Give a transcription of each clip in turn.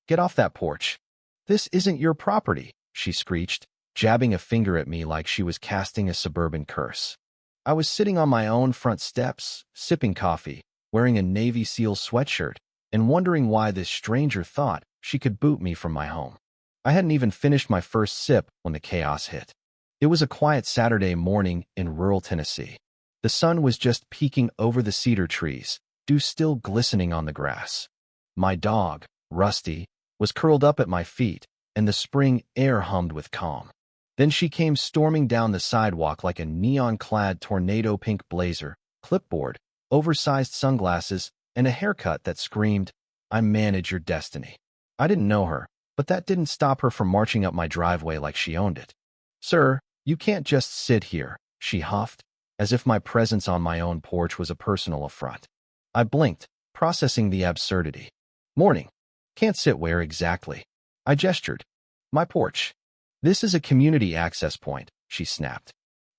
Get off that porch. This isn't your property, she screeched, jabbing a finger at me like she was casting a suburban curse. I was sitting on my own front steps, sipping coffee, wearing a Navy SEAL sweatshirt, and wondering why this stranger thought she could boot me from my home. I hadn't even finished my first sip when the chaos hit. It was a quiet Saturday morning in rural Tennessee. The sun was just peeking over the cedar trees, dew still glistening on the grass. My dog, Rusty, was curled up at my feet, and the spring air hummed with calm. Then she came storming down the sidewalk like a neon-clad tornado-pink blazer, clipboard, oversized sunglasses, and a haircut that screamed, "I manage your destiny." I didn't know her, but that didn't stop her from marching up my driveway like she owned it. "Sir, you can't just sit here," she huffed, as if my presence on my own porch was a personal affront. I blinked, processing the absurdity. "Morning. Can't sit where exactly?" I gestured. "My porch." "This is a community access point," she snapped.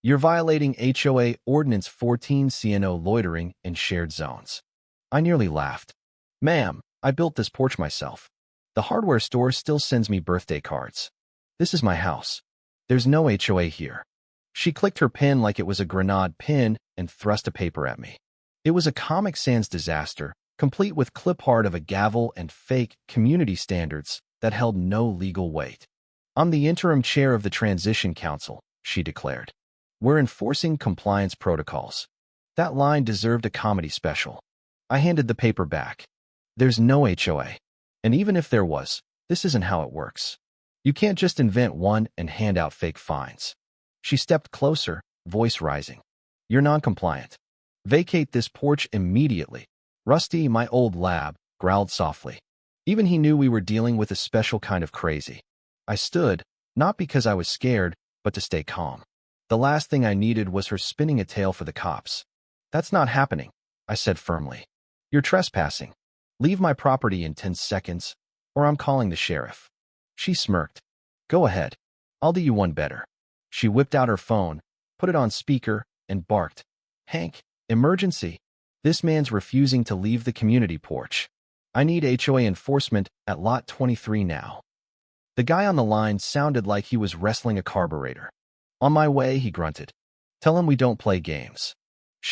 "You're violating HOA Ordinance 14 CNO loitering in shared zones." I nearly laughed. "Ma'am, I built this porch myself. The hardware store still sends me birthday cards. This is my house. There's no HOA here." She clicked her pen like it was a grenade pin and thrust a paper at me. It was a Comic Sans disaster, complete with clip art of a gavel and fake community standards that held no legal weight. "I'm the interim chair of the Transition Council," she declared. "We're enforcing compliance protocols." That line deserved a comedy special. I handed the paper back. "There's no HOA. And even if there was, this isn't how it works. You can't just invent one and hand out fake fines." She stepped closer, voice rising. "You're non-compliant. Vacate this porch immediately." Rusty, my old lab, growled softly. Even he knew we were dealing with a special kind of crazy. I stood, not because I was scared, but to stay calm. The last thing I needed was her spinning a tale for the cops. "That's not happening," I said firmly. "You're trespassing. Leave my property in 10 seconds, or I'm calling the sheriff." She smirked. "Go ahead. I'll do you one better." She whipped out her phone, put it on speaker, and barked. "Hank, emergency. This man's refusing to leave the community porch. I need HOA enforcement at lot 23 now." The guy on the line sounded like he was wrestling a carburetor. "On my way," he grunted. "Tell him we don't play games."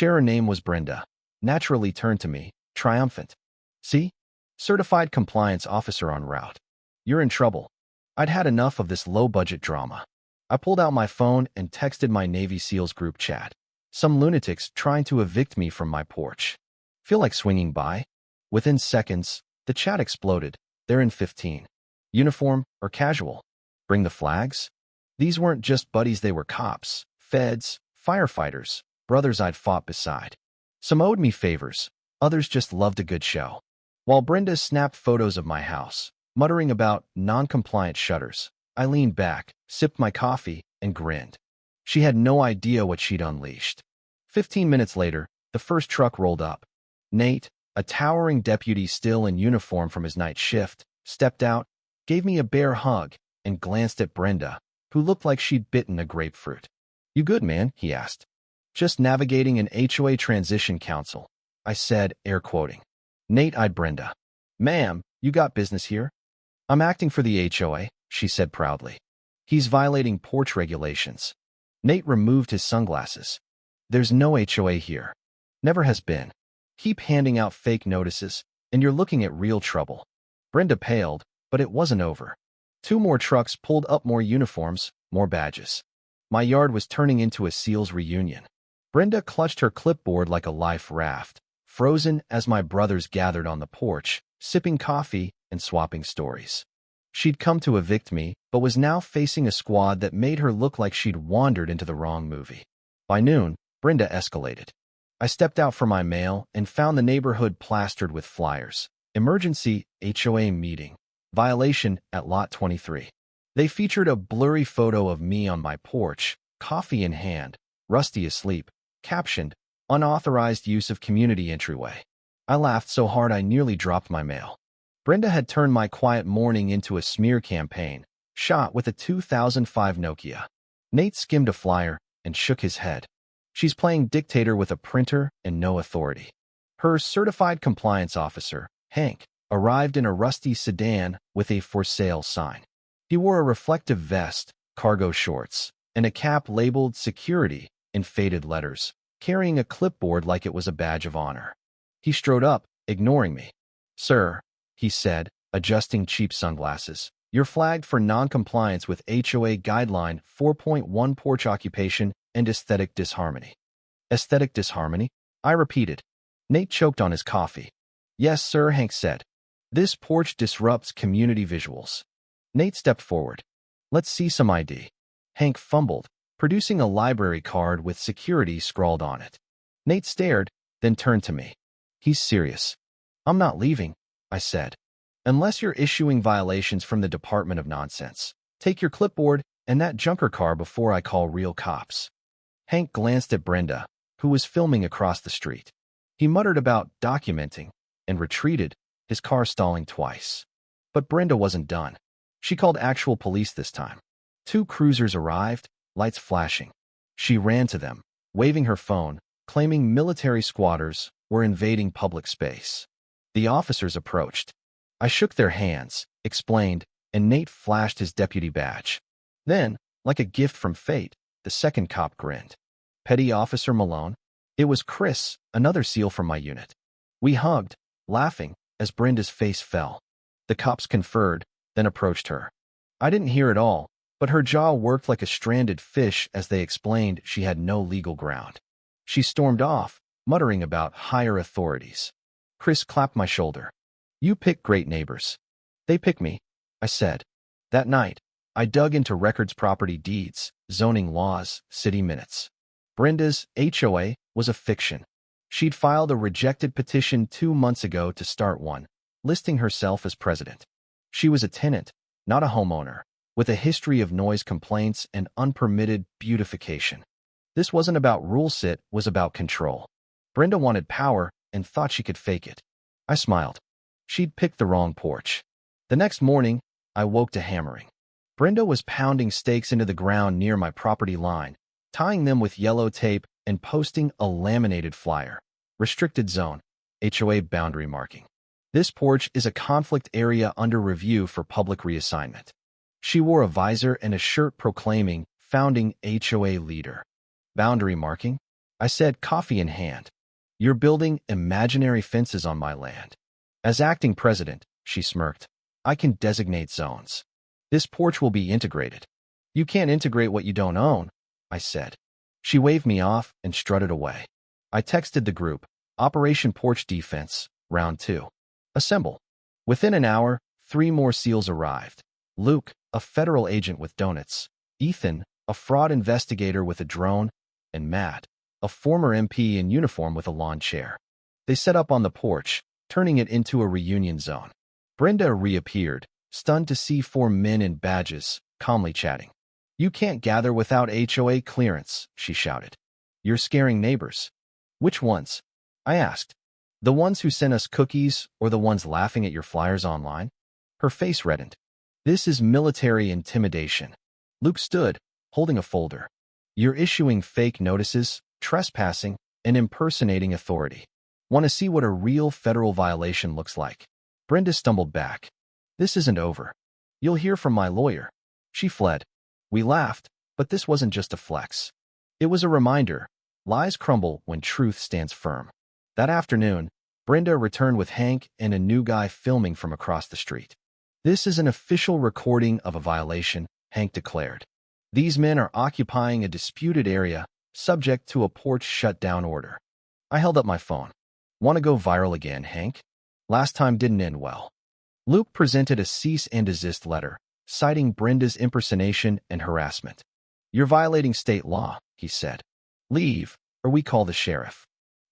Her name was Brenda. Naturally turned to me, triumphant. "See? Certified compliance officer en route. You're in trouble." I'd had enough of this low-budget drama. I pulled out my phone and texted my Navy SEALs group chat. "Some lunatics trying to evict me from my porch. Feel like swinging by?" Within seconds, the chat exploded. "They're in 15. Uniform or casual? Bring the flags?" These weren't just buddies, they were cops, feds, firefighters, brothers I'd fought beside. Some owed me favors, others just loved a good show. While Brenda snapped photos of my house, muttering about non-compliant shutters, I leaned back, sipped my coffee, and grinned. She had no idea what she'd unleashed. 15 minutes later, the first truck rolled up. Nate, a towering deputy still in uniform from his night shift, stepped out, gave me a bear hug, and glanced at Brenda, who looked like she'd bitten a grapefruit. "You good, man?" he asked. "Just navigating an HOA transition council," I said, air quoting. Nate eyed Brenda. "Ma'am, you got business here?" "I'm acting for the HOA," she said proudly. "He's violating porch regulations." Nate removed his sunglasses. "There's no HOA here. Never has been. Keep handing out fake notices, and you're looking at real trouble." Brenda paled, but it wasn't over. 2 more trucks pulled up, more uniforms, more badges. My yard was turning into a SEALs reunion. Brenda clutched her clipboard like a life raft, frozen as my brothers gathered on the porch, sipping coffee and swapping stories. She'd come to evict me, but was now facing a squad that made her look like she'd wandered into the wrong movie. By noon, Brenda escalated. I stepped out for my mail and found the neighborhood plastered with flyers. "Emergency HOA meeting. Violation at lot 23. They featured a blurry photo of me on my porch, coffee in hand, Rusty asleep, captioned, "Unauthorized use of community entryway." I laughed so hard I nearly dropped my mail. Brenda had turned my quiet morning into a smear campaign, shot with a 2005 Nokia. Nate skimmed a flyer and shook his head. "She's playing dictator with a printer and no authority. Her certified compliance officer, Hank, arrived in a rusty sedan with a for sale sign. He wore a reflective vest, cargo shorts, and a cap labeled security in faded letters, carrying a clipboard like it was a badge of honor. He strode up, ignoring me. "Sir," he said, adjusting cheap sunglasses, "you're flagged for non-compliance with HOA Guideline 4.1 porch occupation and aesthetic disharmony." "Aesthetic disharmony?" I repeated. Nate choked on his coffee. "Yes, sir," Hank said. "This porch disrupts community visuals." Nate stepped forward. "Let's see some ID." Hank fumbled, producing a library card with security scrawled on it. Nate stared, then turned to me. "He's serious." "I'm not leaving," I said. "Unless you're issuing violations from the Department of Nonsense. Take your clipboard and that junker car before I call real cops." Hank glanced at Brenda, who was filming across the street. He muttered about documenting and retreated, his car stalling twice. But Brenda wasn't done. She called actual police this time. 2 cruisers arrived, lights flashing. She ran to them, waving her phone, claiming military squatters were invading public space. The officers approached. I shook their hands, explained, and Nate flashed his deputy badge. Then, like a gift from fate, the second cop grinned. "Petty Officer Malone?" It was Chris, another SEAL from my unit. We hugged, laughing, as Brenda's face fell. The cops conferred, then approached her. I didn't hear it all, but her jaw worked like a stranded fish as they explained she had no legal ground. She stormed off, muttering about higher authorities. Chris clapped my shoulder. "You pick great neighbors." "They pick me," I said. That night, I dug into records, property deeds, zoning laws, city minutes. Brenda's HOA was a fiction. She'd filed a rejected petition 2 months ago to start one, listing herself as president. She was a tenant, not a homeowner, with a history of noise complaints and unpermitted beautification. This wasn't about rules, it was about control. Brenda wanted power and thought she could fake it. I smiled. She'd picked the wrong porch. The next morning, I woke to hammering. Brenda was pounding stakes into the ground near my property line, tying them with yellow tape and posting a laminated flyer. "Restricted zone, HOA boundary marking. This porch is a conflict area under review for public reassignment." She wore a visor and a shirt proclaiming founding HOA leader. "Boundary marking?" I said, coffee in hand. "You're building imaginary fences on my land." "As acting president," she smirked, "I can designate zones. This porch will be integrated." "You can't integrate what you don't own," I said. She waved me off and strutted away. I texted the group, "Operation Porch Defense, Round 2. Assemble." Within an hour, 3 more SEALs arrived. Luke, a federal agent with donuts, Ethan, a fraud investigator with a drone, and Matt, a former MP in uniform with a lawn chair. They set up on the porch, turning it into a reunion zone. Brenda reappeared, stunned to see 4 men in badges, calmly chatting. "You can't gather without HOA clearance," she shouted. "You're scaring neighbors." "Which ones?" I asked. "The ones who sent us cookies or the ones laughing at your flyers online?" Her face reddened. "This is military intimidation." Luke stood, holding a folder. "You're issuing fake notices, trespassing, and impersonating authority. Want to see what a real federal violation looks like?" Brenda stumbled back. "This isn't over. You'll hear from my lawyer." She fled. We laughed, but this wasn't just a flex. It was a reminder. Lies crumble when truth stands firm. That afternoon, Brenda returned with Hank and a new guy filming from across the street. "This is an official recording of a violation," Hank declared. "These men are occupying a disputed area, subject to a porch shutdown order." I held up my phone. "Want to go viral again, Hank? Last time didn't end well." Luke presented a cease and desist letter, citing Brenda's impersonation and harassment. "You're violating state law," he said. "Leave, or we call the sheriff."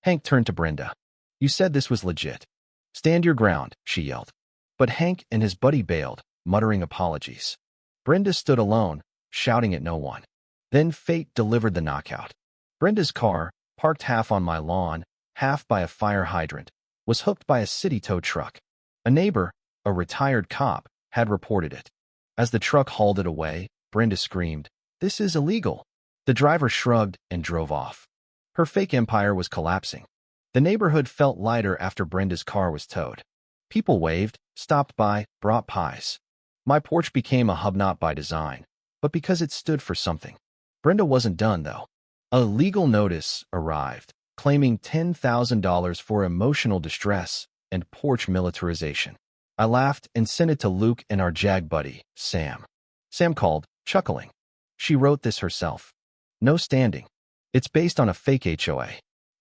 Hank turned to Brenda. "You said this was legit." "Stand your ground," she yelled. But Hank and his buddy bailed, muttering apologies. Brenda stood alone, shouting at no one. Then fate delivered the knockout. Brenda's car, parked half on my lawn, half by a fire hydrant, was hooked by a city tow truck. A neighbor, a retired cop, had reported it. As the truck hauled it away, Brenda screamed, "This is illegal." The driver shrugged and drove off. Her fake empire was collapsing. The neighborhood felt lighter after Brenda's car was towed. People waved, stopped by, brought pies. My porch became a hub not by design, but because it stood for something. Brenda wasn't done, though. A legal notice arrived, claiming $10,000 for emotional distress and porch militarization. I laughed and sent it to Luke and our JAG buddy, Sam. Sam called, chuckling. She wrote this herself. No standing. It's based on a fake HOA.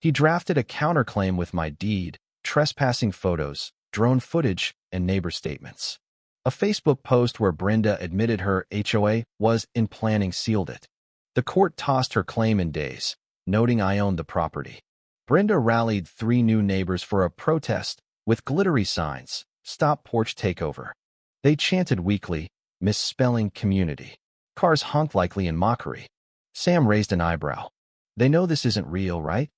He drafted a counterclaim with my deed, trespassing photos, drone footage, and neighbor statements. A Facebook post where Brenda admitted her HOA was in planning sealed it. The court tossed her claim in days, noting I owned the property. Brenda rallied 3 new neighbors for a protest with glittery signs, "Stop Porch Takeover." They chanted weakly, misspelling community. Cars honked likely in mockery. Sam raised an eyebrow. They know this isn't real, right?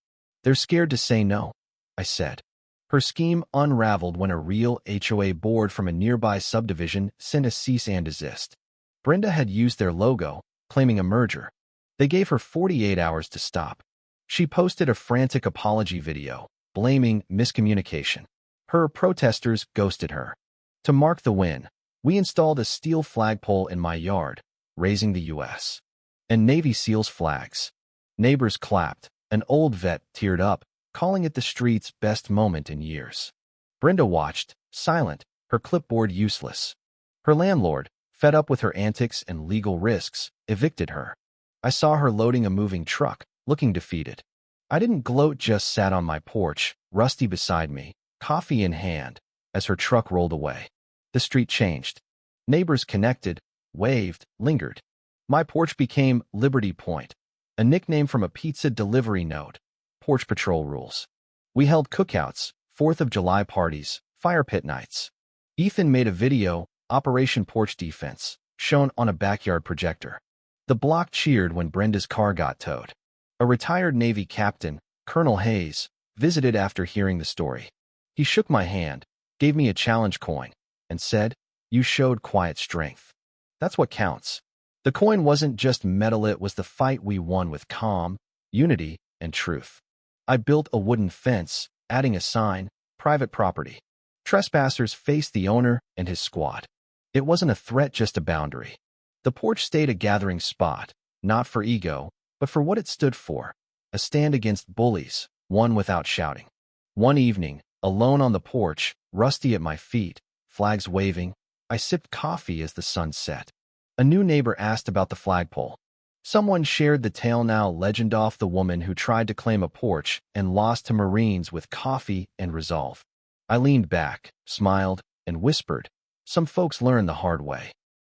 They're scared to say no, I said. Her scheme unraveled when a real HOA board from a nearby subdivision sent a cease and desist. Brenda had used their logo, claiming a merger. They gave her 48 hours to stop. She posted a frantic apology video, blaming miscommunication. Her protesters ghosted her. To mark the win, we installed a steel flagpole in my yard, raising the U.S. and Navy SEALs flags. Neighbors clapped. An old vet teared up, calling it the street's best moment in years. Brenda watched, silent, her clipboard useless. Her landlord, fed up with her antics and legal risks, evicted her. I saw her loading a moving truck, looking defeated. I didn't gloat, just sat on my porch, Rusty beside me, coffee in hand, as her truck rolled away. The street changed. Neighbors connected, waved, lingered. My porch became Liberty Point, a nickname from a pizza delivery note. Porch patrol rules. We held cookouts, 4th of July parties, fire pit nights. Ethan made a video, Operation Porch Defense, shown on a backyard projector. The block cheered when Brenda's car got towed. A retired Navy captain, Colonel Hayes, visited after hearing the story. He shook my hand, gave me a challenge coin, and said, "You showed quiet strength. That's what counts." The coin wasn't just metal, it was the fight we won with calm, unity, and truth. I built a wooden fence, adding a sign, "Private property." Trespassers faced the owner and his squad. It wasn't a threat, just a boundary. The porch stayed a gathering spot, not for ego, but for what it stood for, a stand against bullies, one without shouting. One evening, alone on the porch, Rusty at my feet, flags waving, I sipped coffee as the sun set. A new neighbor asked about the flagpole. Someone shared the tale now legend of the woman who tried to claim a porch and lost to Marines with coffee and resolve. I leaned back, smiled, and whispered, "Some folks learn the hard way."